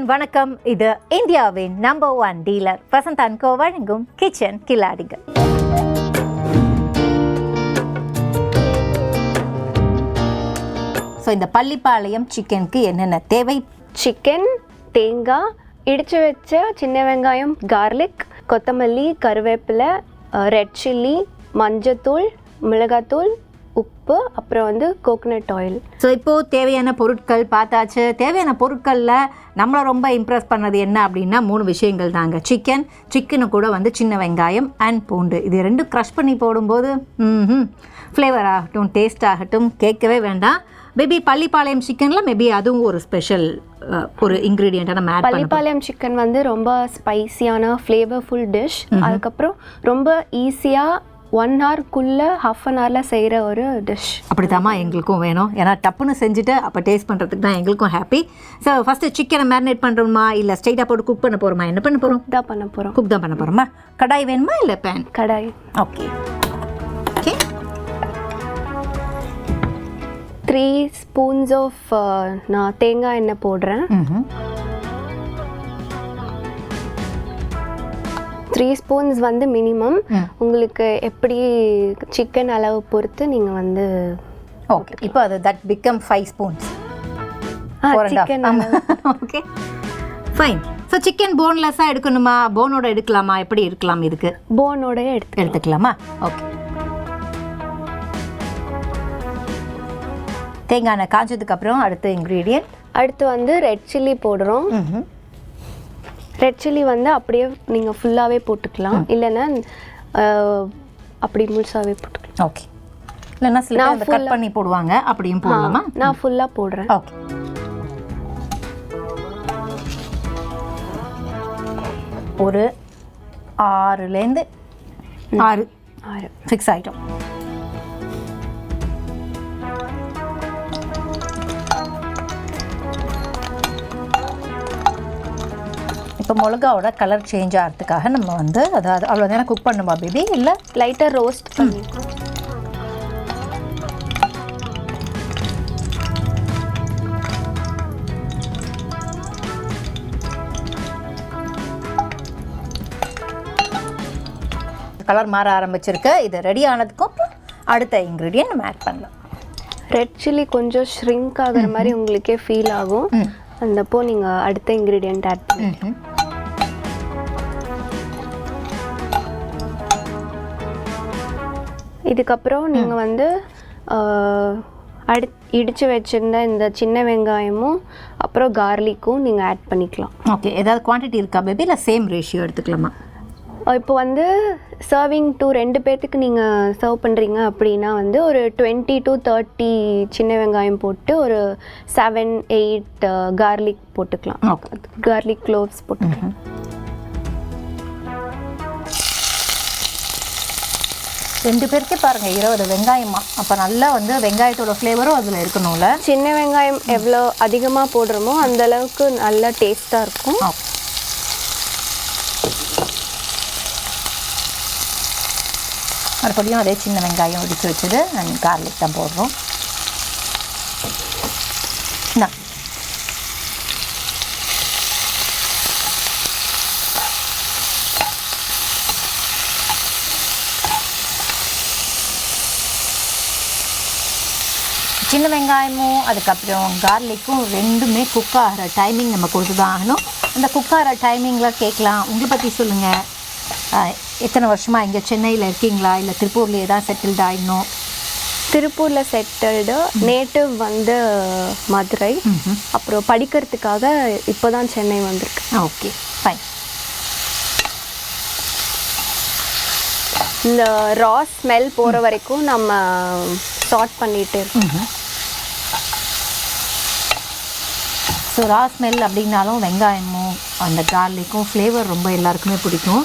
வணக்கம். இது இந்தியாவின் நம்பர் 1 டீலர் வசந்த் அண்ட் கோ வழங்கும் கிச்சன் கில்லாடிகள். ஸோ இந்த பள்ளிப்பாளையம் சிக்கனுக்கு என்னென்ன தேவை? சிக்கன், தேங்காய், இடித்து வச்ச சின்ன வெங்காயம், கார்லிக், கொத்தமல்லி, கருவேப்பிலை, ரெட் சில்லி, மஞ்சத்தூள், மிளகாத்தூள், உப்பு, அப்புறம் கோகோனட் ஆயில். ஸோ இப்போது தேவையான பொருட்கள் பார்த்தாச்சு. தேவையான பொருட்களில் நம்மளை ரொம்ப இம்ப்ரெஸ் பண்ணது என்ன அப்படின்னா 3 விஷயங்கள் தாங்க. சிக்கனு கூட சின்ன வெங்காயம் அண்ட் பூண்டு, இது ரெண்டும் க்ரஷ் பண்ணி போடும்போது ஃப்ளேவர் ஆகட்டும், டேஸ்ட் ஆகட்டும், கேட்கவே வேண்டாம். மேபி பள்ளிப்பாளையம் சிக்கனில் மேபி அதுவும் ஒரு ஸ்பெஷல் ஒரு இன்க்ரீடியண்ட்டாக நம்ம ஆட் பண்ணலாம். பள்ளிப்பாளையம் சிக்கன் ரொம்ப ஸ்பைசியான ஃப்ளேவர்ஃபுல் டிஷ். அதுக்கப்புறம் ரொம்ப ஈஸியாக 1 ஹவர்க்குள்ளே ½ அன் ஹவரில் செய்கிற ஒரு டிஷ். அப்படித்தாம்மா எங்களுக்கும் வேணும். ஏன்னா டப்புன்னு செஞ்சுட்டு அப்போ டேஸ்ட் பண்ணுறதுக்கு தான் எங்களுக்கும் ஹாப்பி. ஸோ ஃபஸ்ட்டு சிக்கனை மேரினேட் பண்ணுறோமா இல்லை ஸ்ட்ரைட்டாக போட்டு குக் பண்ண போகிறோமா? என்ன பண்ண போகிறோம்? குக் தான் பண்ண போகிறோமா? கடாய் வேணுமா இல்லை pan? Kadai. Okay okay. 3 spoons of நான் தேங்காய் எண்ணெய் போடுறேன். 3 ஸ்பூன்ஸ் மினிமம். உங்களுக்கு எப்படி சிக்கன் அளவு பொறுத்து நீங்கள் ஓகே. இப்போ அது that become 5 spoons. Chicken okay fine. So chicken போன்லெஸ்ஸாக எடுக்கணுமா, போனோட எடுக்கலாமா, எப்படி இருக்கலாம்? இதுக்கு போனோட எடுத்துக்கலாமா? ஓகே. தேங்காய் எண்ணெய் காய்ச்சதுக்கப்புறம் அடுத்த இன்க்ரீடியன்ட் அடுத்து ரெட் சில்லி போடுறோம். ரெட் சில்லி அப்படியே நீங்கள் ஃபுல்லாகவே போட்டுக்கலாம், இல்லைன்னா அப்படி முழுசாகவே போட்டுக்கலாம். ஓகே. இல்லைன்னா சில கட் பண்ணி போடுவாங்க, அப்படியும் போடலாமா? நான் ஃபுல்லாக போடுறேன். ஓகே. ஒரு 6லேருந்து 6 ஃபிக்ஸ் ஆகிட்டோம். இப்போ மிளகாவோட கலர் சேஞ்ச் ஆகிறதுக்காக நம்ம அதாவது அவ்வளோ நேரம் குக் பண்ணுமா பேபி? இல்லை லைட்டாக ரோஸ்ட் பண்ணி கலர் மாற ஆரம்பிச்சிருக்கு. இது ரெடி ஆனதுக்கும் அடுத்த இன்க்ரீடியன்ட் நம்ம ஆட் பண்ணலாம். ரெட் சில்லி கொஞ்சம் ஷ்ரிங்க் ஆகிற மாதிரி உங்களுக்கே ஃபீல் ஆகும். அந்தப்போ நீங்கள் அடுத்த இன்க்ரீடியன்ட் ஆட் பண்ணிக்கலாம். இதுக்கப்புறம் நீங்கள் இடித்து வச்சுருந்த இந்த சின்ன வெங்காயமும் அப்புறம் கார்லிக்கும் நீங்கள் ஆட் பண்ணிக்கலாம். ஓகே. ஏதாவது குவான்டிட்டி இருக்கா பேபி, இல்லை சேம் ரேஷியோ எடுத்துக்கலாமா? இப்போ சர்விங் 2 பேர்த்துக்கு நீங்கள் சர்வ் பண்ணுறீங்க அப்படின்னா ஒரு 20 to 30 சின்ன வெங்காயம் போட்டு ஒரு 7-8 கார்லிக் போட்டுக்கலாம். கார்லிக் க்ளோவ்ஸ் போட்டுக்கலாம். ரெண்டு பேருக்கே பாருங்கள் 20 வெங்காயமா? அப்போ நல்லா வெங்காயத்தோட ஃப்ளேவரும் அதில் இருக்கணும்ல. சின்ன வெங்காயம் எவ்வளோ அதிகமாக போடுறோமோ அந்தளவுக்கு நல்லா டேஸ்ட்டாக இருக்கும். மறுபடியும் அதே சின்ன வெங்காயம் இடித்து வச்சது அண்ட் கார்லிக் தான் போடுறோம். சின்ன வெங்காயமும் அதுக்கப்புறம் கார்லிக்கும் ரெண்டுமே குக் ஆகிற டைமிங் நம்ம கொடுத்து தான் ஆகணும். அந்த குக் ஆகிற டைமிங்கில் கேட்கலாம், உங்களை பற்றி சொல்லுங்கள், எத்தனை வருஷமாக இங்கே சென்னையில் இருக்கீங்களா இல்லை திருப்பூர்லேயே தான் செட்டில்டு ஆகிடணும்? திருப்பூரில் செட்டில்டு, நேட்டிவ் மதுரை, அப்புறம் படிக்கிறதுக்காக இப்போ தான் சென்னை வந்திருக்கு. Okay fine. இந்த ரா ஸ்மெல் போகிற வரைக்கும் நம்ம சாட் பண்ணிகிட்டே இருக்கோம். ஸோ ரா ஸ்மெல் அப்படின்னாலும் வெங்காயமும் அந்த கார்லிக்கும் ஃப்ளேவர் ரொம்ப எல்லாருக்குமே பிடிக்கும்.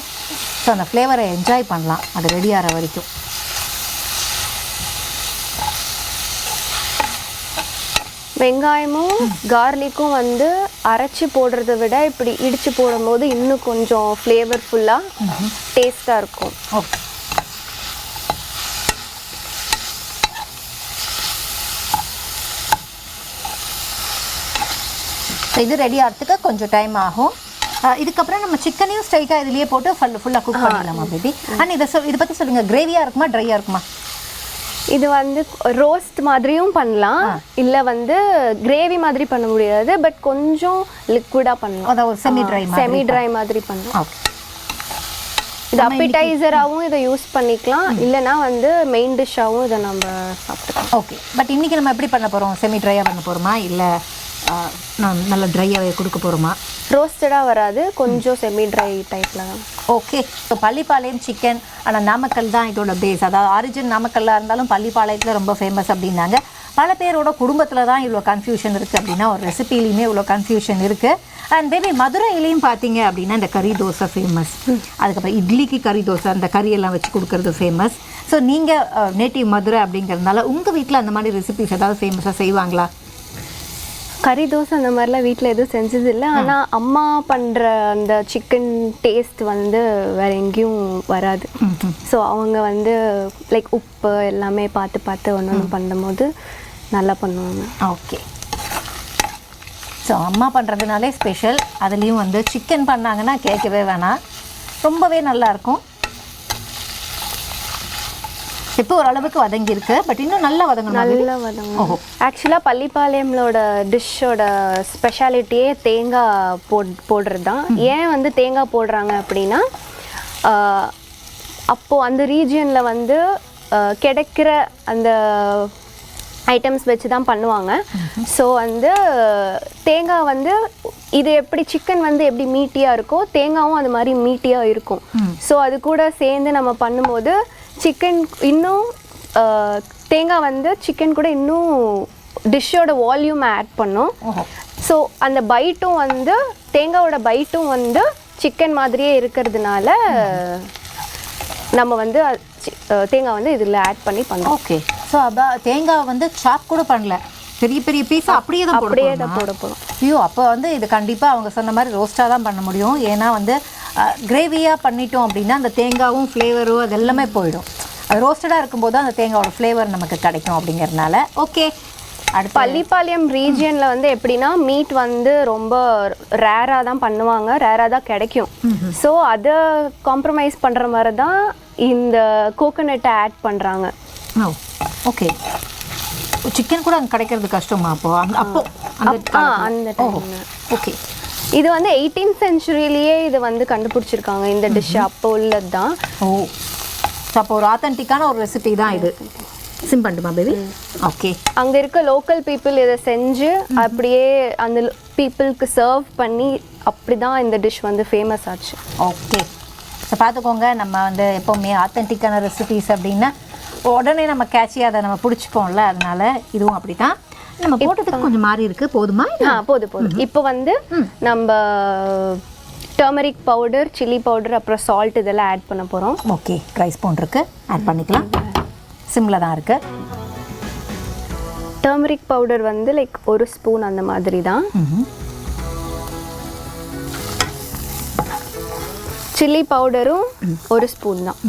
ஸோ அந்த ஃப்ளேவரை என்ஜாய் பண்ணலாம் அது ரெடி ஆகிற வரைக்கும். வெங்காயமும் கார்லிக்கும் அரைச்சி போடுறத விட இப்படி இடித்து போடும்போது இன்னும் கொஞ்சம் ஃப்ளேவர்ஃபுல்லாக டேஸ்ட்டாக இருக்கும். ஓகே. இது ரெடி ஆகிறதுக்கு கொஞ்சம் டைம் ஆகும். இதுக்கப்புறம் நம்ம சிக்கனையும் ஸ்ட்ரைட்டாக இதுலேயே போட்டு ஃபுல்லாக குக் பண்ணிடலாமா பேபி? அண்ட் இதை பற்றி சொல்லுங்கள், கிரேவியாக இருக்குமா ட்ரையாக இருக்குமா? இது வந்து ரோஸ்ட் மாதிரியும் பண்ணலாம், இல்லை வந்து கிரேவி மாதிரி பண்ண முடியாது, பட் கொஞ்சம் லிக்விடாக பண்ணலாம். அதான் ஒரு செமி ட்ரை மாதிரி பண்ணலாம். இது அப்பிடைசராகவும் இதை யூஸ் பண்ணிக்கலாம், இல்லைனா வந்து மெயின் டிஷ்ஷாகவும் இதை நம்ம சாப்பிட்டுக்கலாம். ஓகே, பட் இன்றைக்கி நம்ம எப்படி பண்ண போகிறோம்? செமி ட்ரையாக பண்ண போகிறோமா இல்லை நான் நல்லா ட்ரையாகவே கொடுக்க போகிறோமா? ரோஸ்டடாக வராது, கொஞ்சம் செமி ட்ரை டைப்பில் தான். ஓகே, ஸோ பள்ளிப்பாளையம் சிக்கன், ஆனால் நாமக்கல் தான் இதோட பேஸ். அதாவது ஆரிஜின் நாமக்கல்லாக இருந்தாலும் பள்ளிப்பாளையத்தில் ரொம்ப ஃபேமஸ் அப்படின்னாங்க. பல பேரோட குடும்பத்தில் தான் இவ்வளோ கன்ஃபியூஷன் இருக்குது அப்படின்னா ஒரு ரெசிபிலையுமே இவ்வளோ கன்ஃபியூஷன் இருக்குது. அண்ட் பேபி மதுரையிலையும் பார்த்தீங்க அப்படின்னா இந்த கறி தோசை ஃபேமஸ். அதுக்கப்புறம் இட்லிக்கு கறி தோசை, அந்த கறியெல்லாம் வச்சு கொடுக்கறது ஃபேமஸ். ஸோ நீங்கள் நேட்டிவ் மதுரை அப்படிங்கிறதுனால உங்கள் வீட்டில் அந்த மாதிரி ரெசிபிஸ் ஏதாவது ஃபேமஸாக செய்வாங்களா? கறி தோசை அந்த மாதிரிலாம் வீட்டில் எதுவும் செஞ்சதில்லை. ஆனால் அம்மா பண்ணுற அந்த சிக்கன் டேஸ்ட் வந்து வேறு எங்கேயும் வராது. ஸோ அவங்க வந்து லைக் உப்பு எல்லாமே பார்த்து ஒன்று ஒன்று பண்ணும்போது நல்லா பண்ணுவாங்க. ஓகே, ஸோ அம்மா பண்ணுறதுனாலே ஸ்பெஷல். அதுலேயும் வந்து சிக்கன் பண்ணாங்கன்னா கேட்கவே வேணாம், ரொம்பவே நல்லாயிருக்கும். இப்போ ஓரளவுக்கு வதங்கியிருக்கு, பட் இன்னும் நல்லா வதங்கணும். ஆக்சுவலாக பள்ளிப்பாளையம்லோட டிஷ்ஷோட ஸ்பெஷாலிட்டியே தேங்காய் போடுறது தான். ஏன் வந்து தேங்காய் போடுறாங்க அப்படின்னா, அப்போது அந்த ரீஜியனில் வந்து கிடைக்கிற அந்த ஐட்டம்ஸ் வச்சு தான் பண்ணுவாங்க. ஸோ வந்து தேங்காய் வந்து இது எப்படி சிக்கன் வந்து எப்படி மீட்டியாக இருக்கோ தேங்காயும் அது மாதிரி மீட்டியாக இருக்கும். ஸோ அது கூட சேர்ந்து நம்ம பண்ணும்போது சிக்கன் இன்னும் தேங்காய் வந்து சிக்கன் கூட இன்னும் டிஷ்ஷோட வால்யூம் ஆட் பண்ணும். ஸோ அந்த பைட்டும் வந்து தேங்காயோட பைட்டும் வந்து சிக்கன் மாதிரியே இருக்கிறதுனால நம்ம வந்து தேங்காய் வந்து இதில் ஆட் பண்ணி பண்ணோம். ஓகே, ஸோ அதான் தேங்காய் வந்து சாப் கூட பண்ணல, பெரிய பெரிய பீஸாக அப்படியே தான் போட போகிறோம். ஐயோ, அப்போ வந்து இது கண்டிப்பாக அவங்க சொன்ன மாதிரி ரோஸ்ட்டாக தான் பண்ண முடியும். ஏன்னா வந்து கிரேவியாக பண்ணிட்டோம் அப்படின்னா அந்த தேங்காயும் ஃப்ளேவரும் அது எல்லாமே போயிடும். அது ரோஸ்டடாக இருக்கும்போது அந்த தேங்காயோட ஃப்ளேவர் நமக்கு கிடைக்கும் அப்படிங்கிறதுனால. ஓகே, பள்ளிப்பாளையம் ரீஜியனில் வந்து எப்படின்னா மீட் வந்து ரொம்ப ரேராக தான் பண்ணுவாங்க, ரேராக தான் கிடைக்கும். ஸோ அதை காம்ப்ரமைஸ் பண்ணுற மாதிரி தான் இந்த கோகோனட்டை ஆட் பண்ணுறாங்க. ஓகே, சிக்கன் கூட அங்கே கிடைக்கிறது கஷ்டமா அப்போ அந்த ஓகே. இது வந்து 18th centuryலேயே இது வந்து கண்டுபிடிச்சிருக்காங்க இந்த டிஷ், அப்போ உள்ளது தான். ஓ, அப்போ ஒரு ஆத்தென்டிக்கான ஒரு ரெசிபி தான் இது. சிம் பண்ணுமா பேபி? ஓகே, அங்கே இருக்க லோக்கல் பீப்புள் இதை செஞ்சு அப்படியே அந்த பீப்புளுக்கு சர்வ் பண்ணி அப்படி தான் இந்த டிஷ் வந்து ஃபேமஸ் ஆச்சு. ஓகே, ஸோ பார்த்துக்கோங்க, நம்ம வந்து எப்போவுமே ஆத்தென்டிக்கான ரெசிபிஸ் அப்படின்னா உடனே நம்ம கேட்சியாக அதை நம்ம பிடிச்சிப்போம்ல, அதனால இதுவும் அப்படி தான். நம்ம போட்டதுக்கு கொஞ்சம் மாறி இருக்கு, போதுமா? போதும். இப்போ வந்து நம்ம டர்மரிக் பவுடர், சில்லி பவுடர், அப்புறம் சால்ட் இதெல்லாம் ஆட் பண்ண போகிறோம். ஓகே, ரைஸ் ஸ்பூன் இருக்கு, ஆட் பண்ணிக்கலாம். சிம்மில் தான் இருக்கு. டர்மரிக் பவுடர் வந்து லைக் 1 ஸ்பூன் அந்த மாதிரி தான். சில்லி பவுடரும் 1 ஸ்பூன் தான்.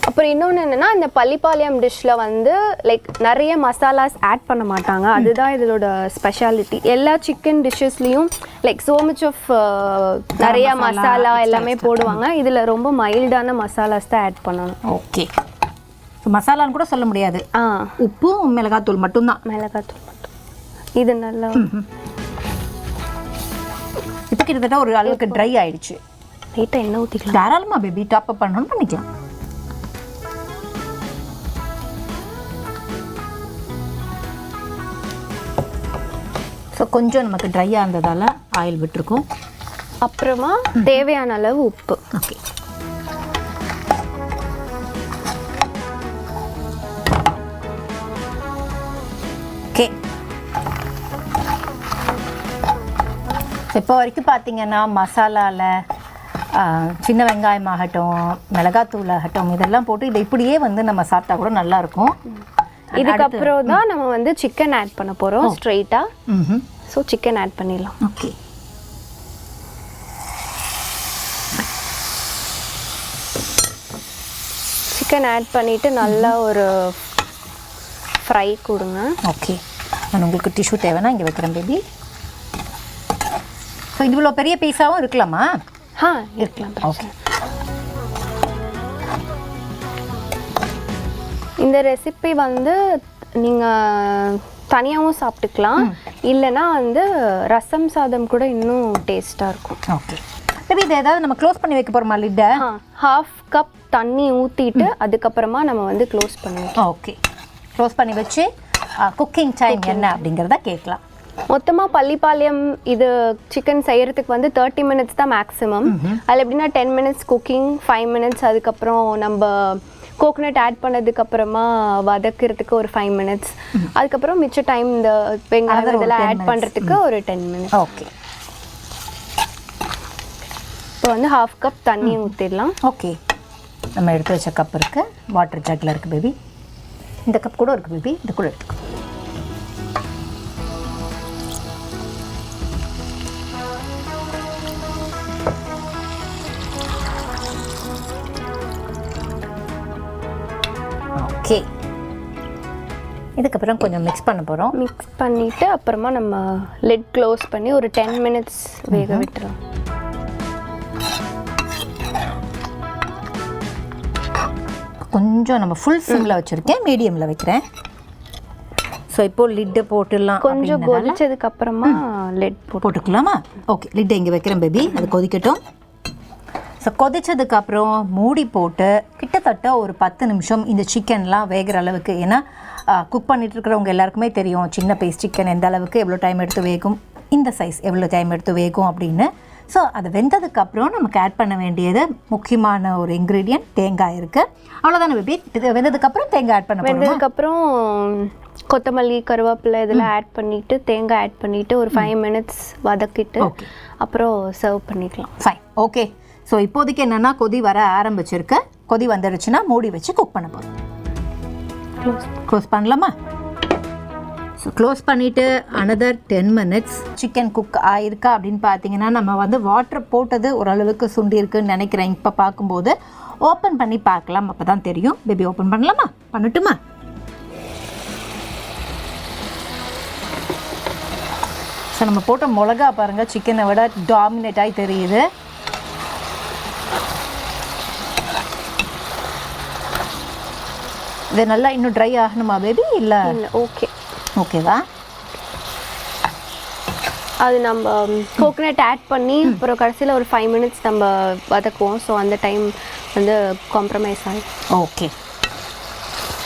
அப்புறம் இன்னொன்று என்னென்னா, இந்த பள்ளிப்பாளையம் டிஷ்ஷில் வந்து லைக் நிறைய மசாலாஸ் ஆட் பண்ண மாட்டாங்க, அதுதான் இதோட ஸ்பெஷாலிட்டி. எல்லா சிக்கன் டிஷ்ஷஸ்லேயும் லைக் ஸோ மச் ஆஃப் நிறைய மசாலா எல்லாமே போடுவாங்க, இதில் ரொம்ப மைல்டான மசாலாஸ் தான் ஆட் பண்ணணும். ஓகே, மசாலான்னு கூட சொல்ல முடியாது, உப்பும் மிளகாத்தூள் மட்டும்தான். மிளகாத்தூள் மட்டும். இது நல்லா இப்போ கிட்டத்தட்ட ஒரு அளவுக்கு ட்ரை ஆயிடுச்சு. லைட்டாக எண்ணெய் ஊற்றிக்கலாம். தாராளமாக பேபி, டாப் அப் பண்ணணும்னு பண்ணிக்கலாம். ஸோ கொஞ்சம் நமக்கு ட்ரையாக இருந்ததால் ஆயில் விட்டுருக்கோம். அப்புறமா தேவையான அளவு உப்பு. Okay, okay. இப்போ வரைக்கும் பார்த்தீங்கன்னா மசாலாவில் சின்ன வெங்காயம் ஆகட்டும், மிளகாத்தூள் ஆகட்டும், இதெல்லாம் போட்டு இதை இப்படியே வந்து நம்ம சாப்பிட்டா கூட நல்லாயிருக்கும். இதுக்கப்புறம் தான் நம்ம வந்து சிக்கன் ஆட் பண்ண போகிறோம் ஸ்ட்ரெயிட்டாக. ஸோ சிக்கன் ஆட் பண்ணிடலாம். ஓகே, சிக்கன் ஆட் பண்ணிவிட்டு நல்லா ஒரு ஃப்ரை கொடுங்க. ஓகே, நான் உங்களுக்கு டிஷ்யூ தேவைன்னா இங்கே வைக்கிறேன் பேபி. ஸோ இவ்வளோ பெரிய பீஸாவும் இருக்கலாமா? இருக்கலாம். ஓகே. இந்த ரெசிபி வந்து நீங்கள் தனியாகவும் சாப்பிட்டுக்கலாம், இல்லைன்னா வந்து ரசம் சாதம் கூட இன்னும் டேஸ்ட்டாக இருக்கும். ஓகே. சரி, இது ஏதாவது நம்ம க்ளோஸ் பண்ணி வைக்க போகிறோமா லிட்டை? 1/2 கப் தண்ணி ஊற்றிட்டு அதுக்கப்புறமா நம்ம வந்து க்ளோஸ் பண்ணுவோம். ஓகே. க்ளோஸ் பண்ணி வச்சு குக்கிங் டைம் என்ன அப்படிங்கிறத கேட்கலாம். மொத்தமாக பள்ளிப்பாளையம் இது சிக்கன் செய்கிறதுக்கு வந்து 30 மினிட்ஸ் தான் மேக்ஸிமம். அதில் எப்படின்னா 10 மினிட்ஸ் குக்கிங், 5 மினிட்ஸ் அதுக்கப்புறம் நம்ம கோகோனட் ஆட் பண்ணதுக்கப்புறமா வதக்கிறதுக்கு ஒரு 5 மினிட்ஸ், அதுக்கப்புறம் மிச்ச டைம் இந்த வெங்காயம் இதெல்லாம் ஆட் பண்ணுறதுக்கு ஒரு 10 மினிட்ஸ். ஓகே. இப்போ வந்து 1/2 கப் தண்ணி ஊற்றிடலாம். ஓகே. நம்ம எடுத்து வச்ச கப் இருக்குது, வாட்டர் ஜக்கில் இருக்குது பேபி. இந்த கப் கூட இருக்குது பேபி, இது கூட எடுத்துக்கோ. ஓகே. இதுக்கப்புறம் கொஞ்சம் மிக்ஸ் பண்ண போகிறோம். மிக்ஸ் பண்ணிவிட்டு அப்புறமா நம்ம லிட் க்ளோஸ் பண்ணி ஒரு 10 மினிட்ஸ் வேக விட்டுறோம். கொஞ்சம் நம்ம ஃபுல் சிம்மில் வச்சுருக்கேன், மீடியமில் வைக்கிறேன். ஸோ இப்போது லிட்டை போட்டுடலாம். கொஞ்சம் கொதிச்சதுக்கு அப்புறமா லிட் போட்டுக்கலாமா? ஓகே. லிட்டை இங்கே வைக்கிறேன் பேபி, அது கொதிக்கட்டும். ஸோ கொதிச்சதுக்கப்புறம் மூடி போட்டு கிட்டத்தட்ட ஒரு 10 நிமிஷம் இந்த சிக்கன்லாம் வேகிற அளவுக்கு, ஏன்னா குக் பண்ணிட்டு இருக்கிறவங்க எல்லாருக்குமே தெரியும் சின்ன பீஸ் சிக்கன் எந்த அளவுக்கு எவ்வளோ டைம் எடுத்து வேகும், இந்த சைஸ் எவ்வளோ டைம் எடுத்து வேகும் அப்படின்னு. ஸோ அது வெந்ததுக்கப்புறம் நமக்கு ஆட் பண்ண வேண்டியது முக்கியமான ஒரு இன்க்ரீடியன்ட் தேங்காய் இருக்குது. அவ்வளோதானே பேபி? இது வெந்ததுக்கப்புறம் தேங்காய் ஆட் பண்ண. வெந்ததுக்கப்புறம் கொத்தமல்லி கருவேப்பிலை இதெல்லாம் ஆட் பண்ணிவிட்டு தேங்காய் ஆட் பண்ணிவிட்டு ஒரு 5 மினிட்ஸ் வதக்கிட்டு அப்புறம் சர்வ் பண்ணிக்கலாம். ஃபைன். ஓகே. ஸோ இப்போதைக்கு என்னென்னா கொதி வர ஆரம்பிச்சிருக்கு. கொதி வந்துடுச்சுன்னா மூடி வச்சு குக் பண்ண போகிறோம். க்ளோஸ் பண்ணலாமா? ஸோ க்ளோஸ் பண்ணிவிட்டு another 10 மினிட்ஸ். சிக்கன் குக் ஆயிருக்கா அப்படின்னு பார்த்தீங்கன்னா நம்ம வந்து வாட்டர் போட்டது ஓரளவுக்கு சுண்டி இருக்குன்னு நினைக்கிறேன். இப்போ பார்க்கும்போது ஓப்பன் பண்ணி பார்க்கலாம், அப்போ தான் தெரியும். பேபி ஓப்பன் பண்ணலாமா? பண்ணட்டுமா? ஸோ நம்ம போட்ட மிளகா பாருங்கள் சிக்கனை விட டாமினேட் ஆகி தெரியுது. இது நல்லா இன்னும் ட்ரை ஆகணுமா பேபி? இல்லை, ஓகே. ஓகேவா? அது நம்ம கோகோனட் ஆட் பண்ணி அப்புறம் கடைசியில் ஒரு 5 மினிட்ஸ் நம்ம வதக்குவோம். ஸோ அந்த டைம் வந்து காம்ப்ரமைஸ் ஆகும். ஓகே.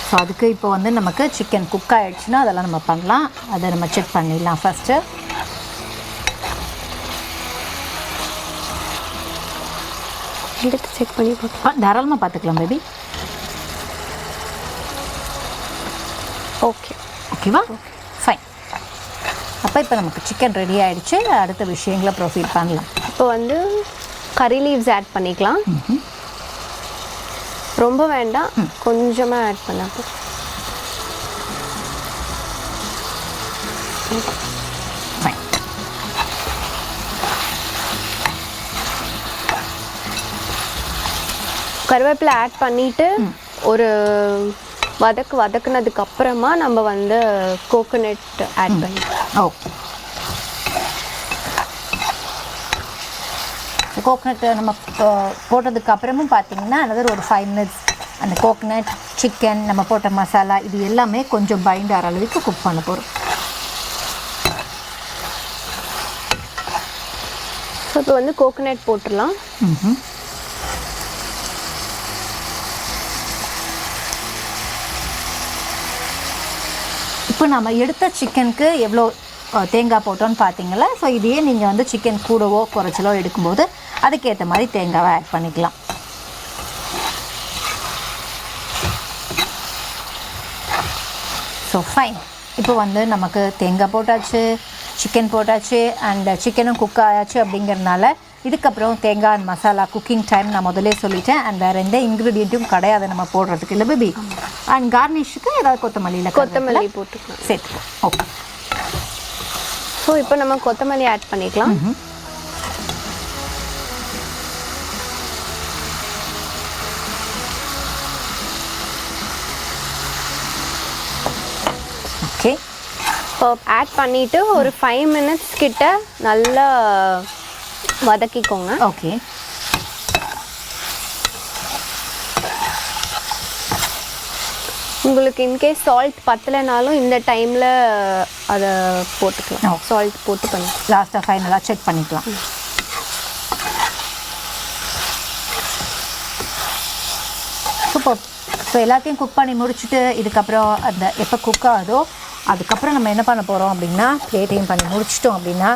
ஸோ அதுக்கு இப்போ வந்து நமக்கு சிக்கன் குக் ஆகிடுச்சுன்னா அதெல்லாம் நம்ம பண்ணலாம். அதை நம்ம செக் பண்ணிடலாம் ஃபஸ்ட்டு. எடுத்து செக் பண்ணி பார்க்கலாம். தாராளமாக பார்த்துக்கலாம் பேபி. ஓகே. ஓகேவா? ஃபைன். அப்போ இப்போ நமக்கு சிக்கன் ரெடி ஆகிடுச்சு. அடுத்த விஷயங்களை ப்ரொசீட் பண்ணலாம். இப்போ வந்து கறி லீவ்ஸ் ஆட் பண்ணிக்கலாம். ரொம்ப வேண்டாம், கொஞ்சமாக ஆட் பண்ணலாம். ஃபைன். கருவேப்பிலை ஆட் பண்ணிவிட்டு ஒரு வதக்குனதுக்கு அப்புறமா நம்ம வந்து கோகோனட் ஆட் பண்ணிக்கலாம். ஓகே. கோகோனட் நம்ம போட்டதுக்கு அப்புறமும் பார்த்தீங்கன்னா another ஒரு 5 மினிட்ஸ் அந்த கோகோனட் சிக்கன் நம்ம போட்ட மசாலா இது எல்லாமே கொஞ்சம் பைண்ட் ஆகிற அளவுக்கு குக் பண்ண போகிறோம். ஸோ இப்போ வந்து கோகோனட் போட்டுடலாம். இப்போ நம்ம எடுத்த சிக்கனுக்கு எவ்வளோ தேங்காய் போட்டோன்னு பார்த்தீங்களா? ஸோ இதையே நீங்கள் வந்து சிக்கன் கூடவோ குறைச்சலோ எடுக்கும்போது அதுக்கேற்ற மாதிரி தேங்காவை ஆட் பண்ணிக்கலாம். So fine. இப்போ வந்து நமக்கு தேங்காய் போட்டாச்சு, சிக்கன் போட்டாச்சு, அண்ட் சிக்கனும் குக் ஆயாச்சு. அப்படிங்கிறதுனால இதுக்கப்புறம் தேங்காய் அண்ட் மசாலா குக்கிங் டைம் நான் முதலே சொல்லிட்டேன். அண்ட் வேறு எந்த இன்க்ரீடியண்ட்டும் கிடையாது நம்ம போடுறதுக்கு, இல்லை பேபி? அண்ட் கார்னிஷுக்கு ஏதாவது கொத்தமல்லி போட்டுக்கலாம், சேர்த்துக்கலாம். ஓகே. ஸோ இப்போ நம்ம கொத்தமல்லி ஆட் பண்ணிக்கலாம். ஓகே. இப்போ ஆட் பண்ணிவிட்டு ஒரு 5 மினிட்ஸ் கிட்ட நல்லா வதக்கிக்கோங்க. ஓகே. உங்களுக்கு இன்கேஸ் சால்ட் பத்தலைனாலும் இந்த டைமில் அதை போட்டுக்கலாம். சால்ட் போட்டு பண்ணி லாஸ்ட்டாக ஃபைனலாக செக் பண்ணிக்கலாம். சூப்பர். ஸோ எல்லாத்தையும் குக் பண்ணி முடிச்சுட்டு இதுக்கப்புறம் அந்த எப்போ குக் ஆகுதோ அதுக்கப்புறம் நம்ம என்ன பண்ண போகிறோம் அப்படின்னா பிளேட்டிங் பண்ணி முடிச்சிட்டோம் அப்படின்னா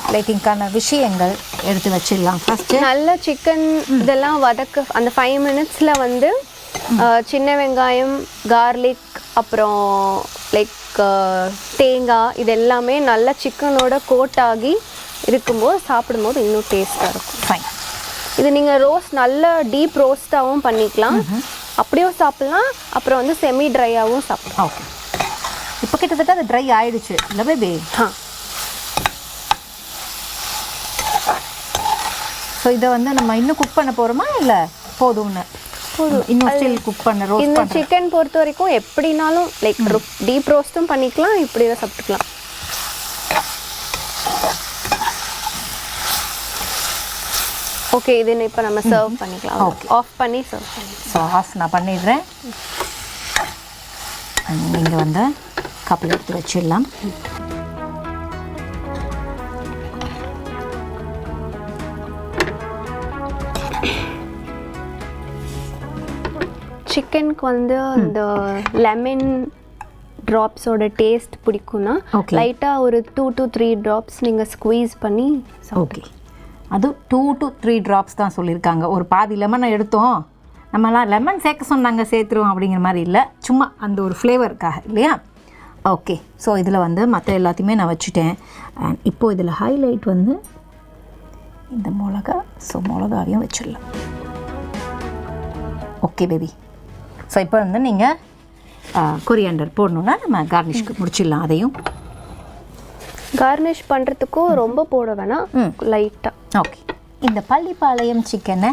பிளேட்டிங்க்கான விஷயங்கள் எடுத்து வச்சிடலாம். ஃபஸ்ட்டு நல்ல சிக்கன் இதெல்லாம் அந்த 5 மினிட்ஸில் வந்து சின்ன வெங்காயம், கார்லிக், அப்புறம் லைக் தேங்காய் இது எல்லாமே நல்லா சிக்கனோட கோட் ஆகி இருக்கும்போது சாப்பிடும்போது இன்னும் டேஸ்ட்டாக இருக்கும். ஃபைன். இது நீங்கள் நல்ல டீப் ரோஸ்ட்டாகவும் பண்ணிக்கலாம், அப்படியும் சாப்பிட்லாம், அப்புறம் வந்து செமி ட்ரையாகவும் சாப்பிடலாம். ஓகே. இப்போ கிட்டத்தட்ட அது ட்ரை ஆயிடுச்சு இல்லை பேபி? ஸோ இதை வந்து நம்ம இன்னும் குக் பண்ண போகிறோமா இல்லை போதும்னு? இன்னும் ஸ்டில் குக் பண்ண ரோஸ்ட் இந்த சிக்கன் பொறுத்த வரைக்கும் எப்படினாலும் லைக் டீப் ரோஸ்ட்டும் பண்ணிக்கலாம், இப்படியே சாப்பிட்டுக்கலாம். ஓகே, இது இப்போ நம்ம சர்வ் பண்ணிக்கலாம். ஓகே, ஆஃப் பண்ணி சர்வ் பண்ணிக்கலாம். ஸோ ஆஃப் நான் பண்ணிடுறேன். நீங்கள் வந்து கப்பில் எடுத்து வச்சிடலாம். சிக்கனுக்கு வந்து இந்த லெமன் ட்ராப்ஸோட டேஸ்ட் பிடிக்கும்னா லைட்டாக ஒரு 2 to 3 ட்ராப்ஸ் நீங்கள் ஸ்குவீஸ் பண்ணி. ஓகே, அது 2 to 3 ட்ராப்ஸ் தான் சொல்லியிருக்காங்க. ஒரு பாதி லெமனை எடுத்தோம், நம்மலாம் லெமன் சேர்க்க சொன்னாங்க சேர்த்துருவோம் அப்படிங்கிற மாதிரி இல்லை, சும்மா அந்த ஒரு ஃப்ளேவருக்காக இல்லையா? ஓகே. ஸோ இதில் வந்து மற்ற எல்லாத்தையுமே நான் வச்சுட்டேன். அண்ட் இப்போது இதில் ஹைலைட் வந்து இந்த மிளகா. ஸோ மிளகாவையும் வச்சிடலாம். Okay baby. ஸோ இப்போ வந்து நீங்கள் கொரியாண்டர் போடணுன்னா நம்ம கார்னிஷ்க்கு முடிச்சிடலாம். அதையும் கார்னிஷ் பண்ணுறதுக்கும் ரொம்ப போட வேணாம், லைட்டாக. ஓகே. இந்த பள்ளிப்பாளையம் சிக்கனை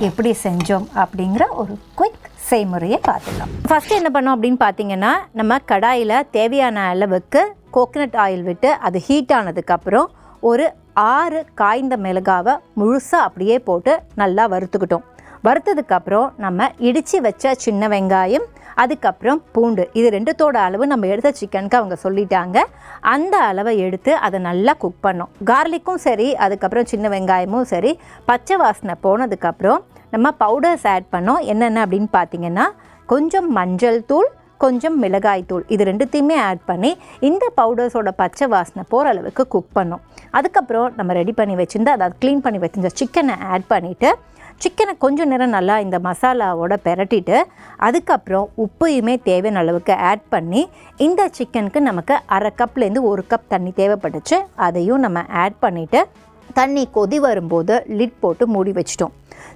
எப்படி செஞ்சோம் அப்படிங்கிற ஒரு குயிக் செய்முறையை பார்த்துக்கலாம். ஃபஸ்ட்டு என்ன பண்ணோம் அப்படின்னு பார்த்தீங்கன்னா, நம்ம கடாயில் தேவையான அளவுக்கு கோகனட் ஆயில் விட்டு அது ஹீட் ஆனதுக்கப்புறம் ஒரு 6 காய்ந்த மிளகாவை முழுசாக அப்படியே போட்டு நல்லா வறுத்துக்கிட்டோம். வறுத்ததுக்கப்புறம் நம்ம இடித்து வச்ச சின்ன வெங்காயம், அதுக்கப்புறம் பூண்டு, இது ரெண்டுத்தோட அளவு நம்ம எடுத்த சிக்கனுக்கு அவங்க சொல்லிட்டாங்க. அந்த அளவை எடுத்து அதை நல்லா குக் பண்ணோம். கார்லிக்கும் சரி, அதுக்கப்புறம் சின்ன வெங்காயமும் சரி, பச்சை வாசனை போனதுக்கப்புறம் நம்ம பவுடர்ஸ் ஆட் பண்ணோம். என்னென்ன அப்படின்னு பார்த்தீங்கன்னா, கொஞ்சம் மஞ்சள் தூள், கொஞ்சம் மிளகாய் தூள், இது ரெண்டுத்தையுமே ஆட் பண்ணி இந்த பவுடர்ஸோட பச்சை வாசனை போகிற அளவுக்கு குக் பண்ணோம். அதுக்கப்புறம் நம்ம ரெடி பண்ணி வச்சுருந்து அதாவது க்ளீன் பண்ணி வச்சிருந்த சிக்கனை ஆட் பண்ணிவிட்டு சிக்கனை கொஞ்சம் நேரம் நல்லா இந்த மசாலாவோட பெரட்டிட்டு அதுக்கப்புறம் உப்பையுமே தேவையான அளவுக்கு ஆட் பண்ணி இந்த சிக்கனுக்கு நமக்கு 1/2 கப்லேருந்து 1 கப் தண்ணி தேவைப்பட்டுச்சு. அதையும் நம்ம ஆட் பண்ணிவிட்டு தண்ணி கொதி வரும்போது லிட் போட்டு மூடி வச்சிட்டோம்.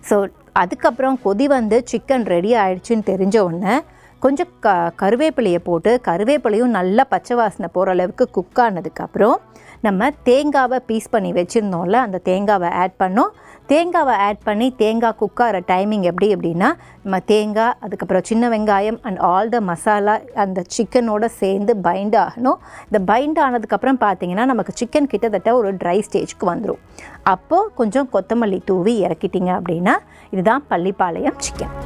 ஸோ அதுக்கப்புறம் கொதி வந்து சிக்கன் ரெடி ஆகிடுச்சின்னு தெரிஞ்ச உடனே கொஞ்சம் கருவேப்பிலையை போட்டு கருவேப்பிலையும் நல்லா பச்சை வாசனை போகிற அளவுக்கு குக் ஆனதுக்கப்புறம் நம்ம தேங்காவை பீஸ் பண்ணி வச்சுருந்தோம்ல, அந்த தேங்காவை ஆட் பண்ணோம். தேங்காவை ஆட் பண்ணி தேங்காய் குக் ஆகிற டைமிங் எப்படி அப்படின்னா, நம்ம தேங்காய், அதுக்கப்புறம் சின்ன வெங்காயம் அண்ட் ஆல் த மசாலா அந்த சிக்கனோட சேர்ந்து பைண்ட் ஆகணும். இந்த பைண்ட் ஆனதுக்கப்புறம் பார்த்திங்கன்னா நமக்கு சிக்கன் கிட்டத்தட்ட ஒரு ட்ரை ஸ்டேஜ்க்கு வந்துடும். அப்போது கொஞ்சம் கொத்தமல்லி தூவி இறக்கிட்டிங்க அப்படின்னா இதுதான் பள்ளிப்பாளையம் சிக்கன்.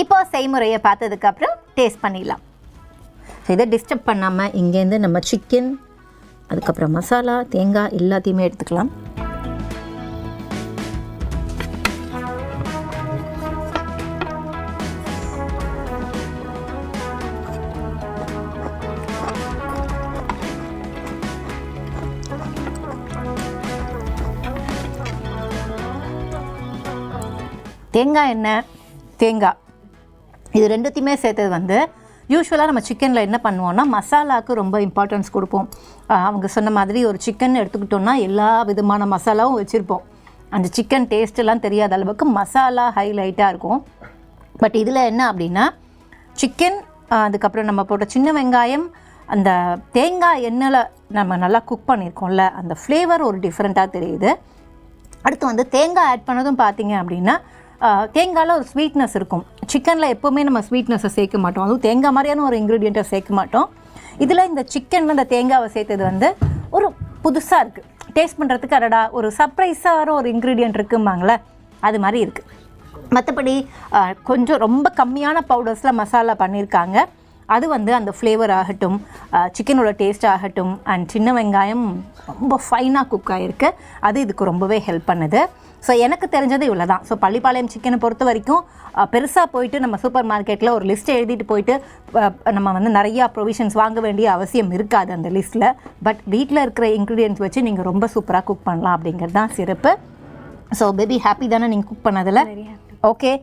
இப்போ செய்முறையை பார்த்ததுக்கப்புறம் டேஸ்ட் பண்ணிடலாம். ஸோ இதை டிஸ்டர்ப் பண்ணாமல் இங்கேருந்து நம்ம சிக்கன், அதுக்கப்புறம் மசாலா, தேங்காய் எல்லாத்தையுமே எடுத்துக்கலாம். தேங்காய் எண்ணெய், தேங்காய் இது ரெண்டுத்தையுமே சேர்த்தது வந்து யூஸ்வலாக நம்ம சிக்கனில் என்ன பண்ணுவோம்னா மசாலாவுக்கு ரொம்ப இம்பார்ட்டன்ஸ் கொடுப்போம். அவங்க சொன்ன மாதிரி ஒரு சிக்கன் எடுத்துக்கிட்டோம்னா எல்லா விதமான மசாலாவும் வச்சுருப்போம். அந்த சிக்கன் டேஸ்ட்டெல்லாம் தெரியாத அளவுக்கு மசாலா ஹைலைட்டாக இருக்கும். பட் இதில் என்ன அப்படின்னா சிக்கன், அதுக்கப்புறம் நம்ம போட்ட சின்ன வெங்காயம், அந்த தேங்காய் எண்ணெயில் நம்ம நல்லா குக் பண்ணியிருக்கோம்ல, அந்த ஃப்ளேவர் ஒரு டிஃப்ரெண்ட்டாக தெரியுது. அடுத்து வந்து தேங்காய் ஆட் பண்ணதும் பார்த்தீங்க அப்படின்னா தேங்காயில் ஒரு ஸ்வீட்னஸ் இருக்கும். சிக்கனில் எப்போவுமே நம்ம ஸ்வீட்னஸை சேர்க்க மாட்டோம், அதுவும் தேங்காய் மாதிரியான ஒரு இன்க்ரீடியண்ட்டை சேர்க்க மாட்டோம். இதில் இந்த சிக்கனில் இந்த தேங்காவை சேர்த்தது வந்து ஒரு புதுசாக இருக்குது, டேஸ்ட் பண்ணுறதுக்கு அடடா ஒரு சர்ப்ரைஸான ஒரு இன்க்ரீடியண்ட் இருக்கும்பாங்களே அது மாதிரி இருக்குது. மற்றபடி கொஞ்சம் ரொம்ப கம்மியான பவுடர்ஸில் மசாலா பண்ணியிருக்காங்க. அது வந்து அந்த ஃப்ளேவர் ஆகட்டும், சிக்கனோட டேஸ்ட் ஆகட்டும், அண்ட் சின்ன வெங்காயம் ரொம்ப ஃபைனாக குக் ஆகிருக்கு, அது இதுக்கு ரொம்பவே ஹெல்ப் பண்ணுது. ஸோ எனக்கு தெரிஞ்சது இவ்வளோ தான். ஸோ பள்ளிப்பாளையம் சிக்கனை பொறுத்த வரைக்கும் பெருசாக போயிட்டு நம்ம சூப்பர் மார்க்கெட்டில் ஒரு லிஸ்ட்டை எழுதிட்டு போயிட்டு நம்ம வந்து நிறையா ப்ரொவிஷன்ஸ் வாங்க வேண்டிய அவசியம் இருக்காது அந்த லிஸ்ட்டில். பட் வீட்டில் இருக்கிற இன்க்ரீடியன்ட்ஸ் வச்சு நீங்கள் ரொம்ப சூப்பராக குக் பண்ணலாம் அப்படிங்கிறது தான் சிறப்பு. ஸோ பேபி ஹாப்பி தானே நீங்கள் குக் பண்ணதில்? ஓகே.